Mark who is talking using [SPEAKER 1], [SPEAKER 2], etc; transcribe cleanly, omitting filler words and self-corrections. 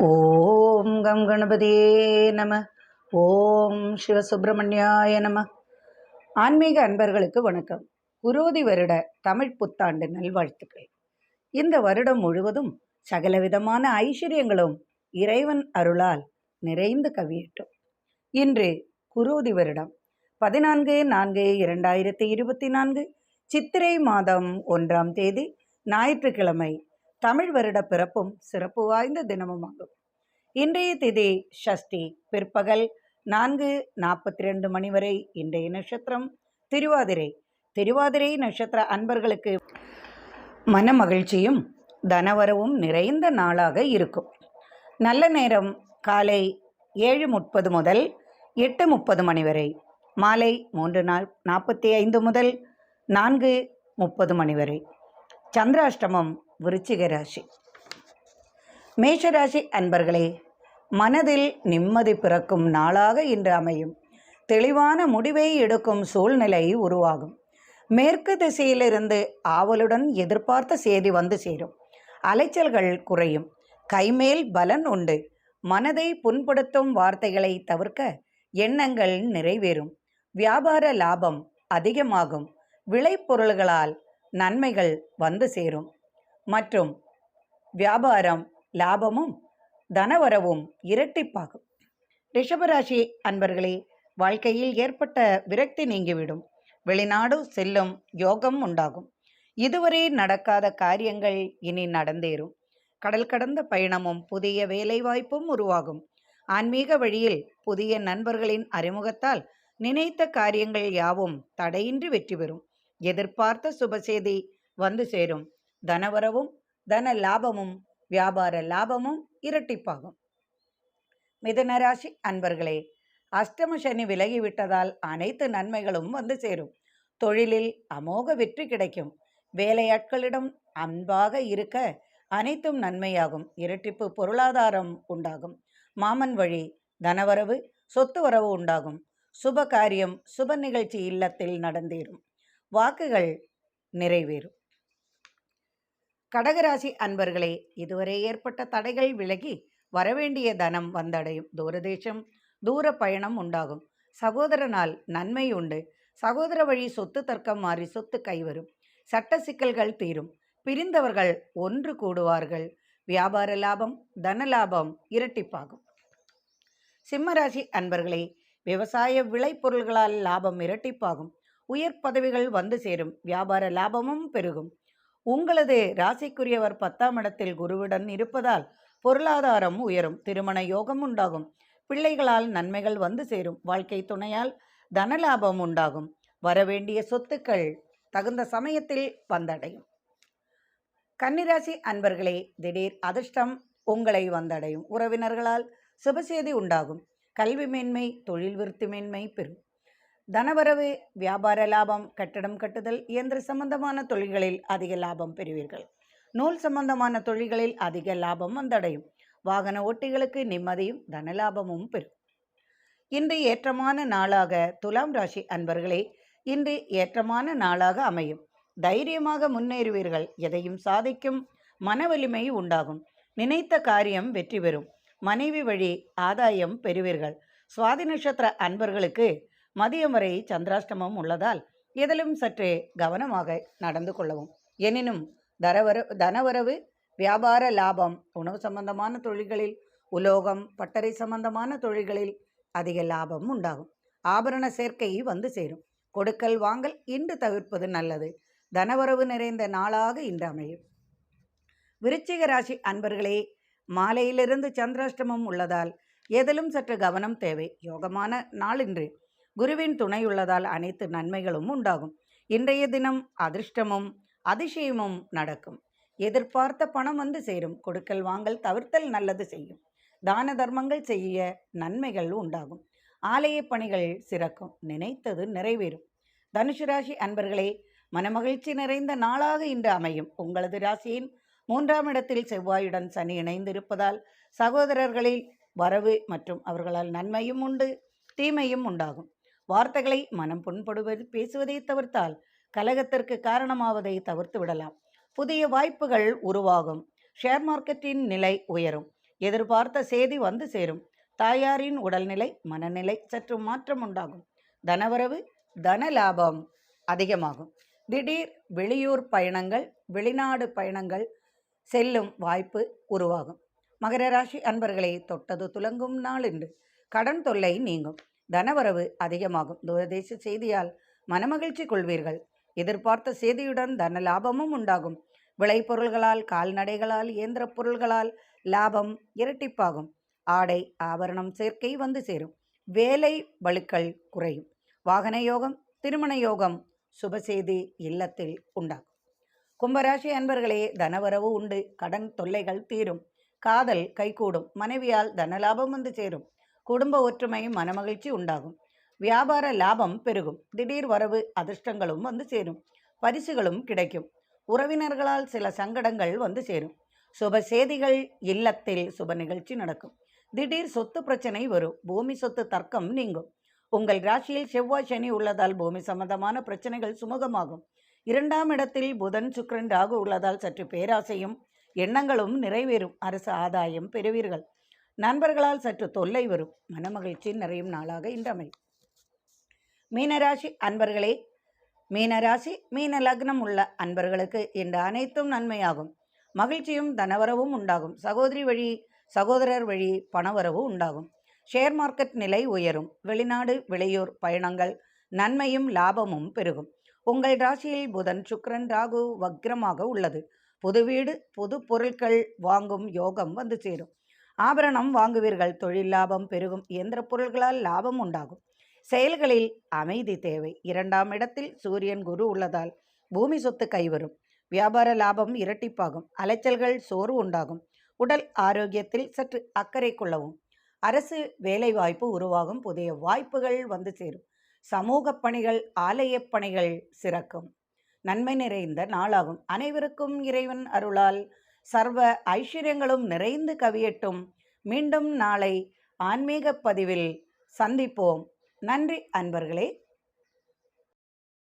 [SPEAKER 1] ஓம் come கணபதியே நம. ஓம் சிவசுப்பிரமணியாய நம. ஆன்மீக அன்பர்களுக்கு வணக்கம். குரோதி வருட தமிழ் புத்தாண்டு நல்வாழ்த்துக்கள். இந்த வருடம் முழுவதும் சகலவிதமான ஐஸ்வர்யங்களும் இறைவன் அருளால் நிறைந்து கவியட்டும். இன்று குரோதி வருடம் 14/4/2024 சித்திரை மாதம் 1ஆம் தேதி ஞாயிற்றுக்கிழமை. தமிழ் வருட பிறப்பும் சிறப்பு வாய்ந்த தினமுமாகும். இன்றைய திதி ஷஷ்டி, பிற்பகல் 4:42 மணி வரை. இன்றைய நட்சத்திரம் திருவாதிரை. திருவாதிரை நட்சத்திர அன்பர்களுக்கு மன மகிழ்ச்சியும் தனவரவும் நிறைந்த நாளாக இருக்கும். நல்ல நேரம் காலை 7:30 முதல் 8:30 மணி வரை. மாலை 3:45 முதல் 4:30 மணி வரை. சந்திராஷ்டமம் விருச்சிக ராசி. மேஷராசி அன்பர்களே, மனதில் நிம்மதி பிறக்கும் நாளாக இன்று அமையும். தெளிவான முடிவை எடுக்கும் சூழ்நிலை உருவாகும். மேற்கு திசையிலிருந்து ஆவலுடன் எதிர்பார்த்த செய்தி வந்து சேரும். அலைச்சல்கள் குறையும். கைமேல் பலன் உண்டு. மனதை புண்படுத்தும் வார்த்தைகளை தவிர்க்க எண்ணங்கள் நிறைவேறும். வியாபார லாபம் அதிகமாகும். விளைபொருள்களால் நன்மைகள் வந்து சேரும். மற்றும் வியாபாரம் லாபமும் தனவரவும் இரட்டிப்பாகும். ரிஷபராசி அன்பர்களே, வாழ்க்கையில் ஏற்பட்ட விரக்தி நீங்கிவிடும். வெளிநாடு செல்லும் யோகம் உண்டாகும். இதுவரை நடக்காத காரியங்கள் இனி நடந்தேறும். கடல் கடந்த பயணமும் புதிய வேலை வாய்ப்பும் உருவாகும். ஆன்மீக வழியில் புதிய நண்பர்களின் அறிமுகத்தால் நினைத்த காரியங்கள் யாவும் தடையின்றி வெற்றி பெறும். எதிர்பார்த்த சுபசெய்தி வந்து சேரும். தனவரவும் தன லாபமும் வியாபார லாபமும் இரட்டிப்பாகும். மிதுனராசி அன்பர்களே, அஷ்டம சனி விலகிவிட்டதால் அனைத்து நன்மைகளும் வந்து சேரும். தொழிலில் அமோக வெற்றி கிடைக்கும். வேலையாட்களிடம் அன்பாக இருக்க அனைத்தும் நன்மையாகும். இரட்டிப்பு பொருளாதாரம் உண்டாகும். மாமன் வழி தனவரவு சொத்து வரவு உண்டாகும். சுப காரியம் சுப நிகழ்ச்சி இல்லத்தில் நடந்தேறும். வாக்குகள் நிறைவேறும். கடகராசி அன்பர்களே, இதுவரை ஏற்பட்ட தடைகள் விலகி வரவேண்டிய தனம் வந்தடையும். தூரதேசம் தூர பயணம் உண்டாகும். சகோதரனால் நன்மை உண்டு. சகோதர வழி சொத்து தர்க்கம் மாறி சொத்து கைவரும். சட்ட சிக்கல்கள் தீரும். பிரிந்தவர்கள் ஒன்று கூடுவார்கள். வியாபார லாபம் தன லாபம் இரட்டிப்பாகும். சிம்மராசி அன்பர்களே, விவசாய விளைபொருள்களால் லாபம் இரட்டிப்பாகும். உயர் பதவிகள் வந்து சேரும். வியாபார லாபமும் பெருகும். உங்களது ராசிக்குரியவர் 10ஆம் இடத்தில் குருவுடன் இருப்பதால் பொருளாதாரம் உயரும். திருமண யோகம் உண்டாகும். பிள்ளைகளால் நன்மைகள் வந்து சேரும். வாழ்க்கை துணையால் தனலாபம் உண்டாகும். வரவேண்டிய சொத்துக்கள் தகுந்த சமயத்தில் வந்தடையும். கன்னிராசி அன்பர்களே, திடீர் அதிர்ஷ்டம் உங்களை வந்தடையும். உறவினர்களால் சுபசெய்தி உண்டாகும். கல்வி மேன்மை தொழில் விருத்தி மேன்மை பெறும். தனவரவு வியாபார லாபம். கட்டடம் கட்டுதல் இயந்திர சம்பந்தமான தொழில்களில் அதிக லாபம் பெறுவீர்கள். நூல் சம்பந்தமான தொழில்களில் அதிக லாபம் வந்தடையும். வாகன ஓட்டிகளுக்கு நிம்மதியும் தனலாபமும் பெறும். இன்று ஏற்றமான நாளாக துலாம் ராசி அன்பர்களே, இன்று ஏற்றமான நாளாக அமையும். தைரியமாக முன்னேறுவீர்கள். எதையும் சாதிக்கும் மன வலிமை உண்டாகும். நினைத்த காரியம் வெற்றி பெறும். மனைவி வழி ஆதாயம் பெறுவீர்கள். சுவாதி நட்சத்திர அன்பர்களுக்கு மதியம் வரை சந்திராஷ்டமம் உள்ளதால் எதிலும் சற்று கவனமாக நடந்து கொள்ளவும். எனினும் தனவரவு வியாபார லாபம். உணவு சம்பந்தமான தொழில்களில் உலோகம் பட்டறை சம்பந்தமான தொழில்களில் அதிக லாபம் உண்டாகும். ஆபரண சேர்க்கை வந்து சேரும். கொடுக்கல் வாங்கல் இன்று தவிர்ப்பது நல்லது. தனவரவு நிறைந்த நாளாக இன்று அமையும். விருச்சிக ராசி அன்பர்களே, மாலையிலிருந்து சந்திராஷ்டமம் உள்ளதால் எதிலும் சற்று கவனம் தேவை. யோகமான நாள் இன்று. குருவின் துணை உள்ளதால் அனைத்து நன்மைகளும் உண்டாகும். இன்றைய தினம் அதிர்ஷ்டமும் அதிசயமும் நடக்கும். எதிர்பார்த்த பணம் வந்து சேரும். கொடுக்கல் வாங்கல் தவிர்த்தல் நல்லது செய்யும். தான தர்மங்கள் செய்ய நன்மைகள் உண்டாகும். ஆலய பணிகள் சிறக்கும். நினைத்தது நிறைவேறும். தனுசு ராசி அன்பர்களே, மனமகிழ்ச்சி நிறைந்த நாளாக இன்று அமையும். உங்களது ராசியின் 3ஆம் இடத்தில் செவ்வாயுடன் சனி இணைந்திருப்பதால் சகோதரர்களில் வரவு மற்றும் அவர்களால் நன்மையும் உண்டு தீமையும் உண்டாகும். வார்த்தைகளை மனம் புண்படுவது பேசுவதை தவிர்த்தால் கலகத்திற்கு காரணமாவதை தவிர்த்து விடலாம். புதிய வாய்ப்புகள் உருவாகும். ஷேர் மார்க்கெட்டின் நிலை உயரும். எதிர்பார்த்த செய்தி வந்து சேரும். தாயாரின் உடல்நிலை மனநிலை சற்று மாற்றம் உண்டாகும். தனவரவு தன லாபம் அதிகமாகும். திடீர் வெளியூர் பயணங்கள் வெளிநாடு பயணங்கள் செல்லும் வாய்ப்பு உருவாகும். மகர ராசி அன்பர்களே, தொட்டது துலங்கும் நாள் இன்று. கடன் தொல்லை நீங்கும். தனவரவு அதிகமாகும். தூரதேச செய்தியால் மனமகிழ்ச்சி கொள்வீர்கள். எதிர்பார்த்த செய்தியுடன் தன லாபமும் உண்டாகும். விளைபொருள்களால் கால்நடைகளால் இயந்திர பொருள்களால் லாபம் இரட்டிப்பாகும். ஆடை ஆபரணம் சேர்க்கை வந்து சேரும். வேலை வழுக்கள் குறையும். வாகன யோகம் திருமண யோகம் சுபசெய்தி இல்லத்தில் உண்டாகும். கும்பராசி அன்பர்களே, தனவரவு உண்டு. கடன் தொல்லைகள் தீரும். காதல் கைகூடும். மனைவியால் தனலாபம் வந்து சேரும். குடும்ப ஒற்றுமை மனமகிழ்ச்சி உண்டாகும். வியாபார லாபம் பெருகும். திடீர் வரவு அதிர்ஷ்டங்களும் வந்து சேரும். பரிசுகளும் கிடைக்கும். உறவினர்களால் சில சங்கடங்கள் வந்து சேரும். சுப செய்திகள் இல்லத்தில் சுப நிகழ்ச்சி நடக்கும். திடீர் சொத்து பிரச்சனை வரும். பூமி சொத்து தர்க்கம் நீங்கும். உங்கள் ராசியில் செவ்வாய் சனி உள்ளதால் பூமி சம்பந்தமான பிரச்சனைகள் சுமூகமாகும். 2ஆம் இடத்தில் புதன் சுக்கிரன் ராகு உள்ளதால் சற்று பேராசையும் எண்ணங்களும் நிறைவேறும். அரசு ஆதாயம் பெறுவீர்கள். நண்பர்களால் சற்று தொல்லை வரும். மனமகிழ்ச்சி நிறையும் நாளாக இன்று அமையும். மீனராசி அன்பர்களே, மீனராசி மீன லக்னம் உள்ள அன்பர்களுக்கு இன்று அனைத்தும் நன்மையாகும். மகிழ்ச்சியும் தனவரவும் உண்டாகும். சகோதரர் வழி பணவரவு உண்டாகும். ஷேர் மார்க்கெட் நிலை உயரும். வெளிநாடு வெளியூர் பயணங்கள் நன்மையும் லாபமும் பெருகும். உங்கள் ராசியில் புதன் சுக்கிரன் ராகு வக்ரமாக உள்ளது. புது வீடு புது பொருட்கள் வாங்கும் யோகம் வந்து சேரும். ஆபரணம் வாங்குவீர்கள். தொழில் லாபம் பெருகும். இயந்திர பொருள்களால் லாபம் உண்டாகும். செயல்களில் அமைதி தேவை. 2ஆம் இடத்தில் சூரியன் குரு உள்ளதால் பூமி சொத்து கைவரும். வியாபார லாபம் இரட்டிப்பாகும். அலைச்சல்கள் சோர்வு உண்டாகும். உடல் ஆரோக்கியத்தில் சற்று அக்கறை கொள்ளவும். அரசு வேலை வாய்ப்பு உருவாகும். புதிய வாய்ப்புகள் வந்து சேரும். சமூக பணிகள் ஆலய பணிகள் சிறக்கும். நன்மை நிறைந்த நாளாகும். அனைவருக்கும் இறைவன் அருளால் சர்வ ஐஸ்வர்யங்களும் நிறைந்து கவியட்டும். மீண்டும் நாளை ஆன்மீக பதிவில் சந்திப்போம். நன்றி அன்பர்களே.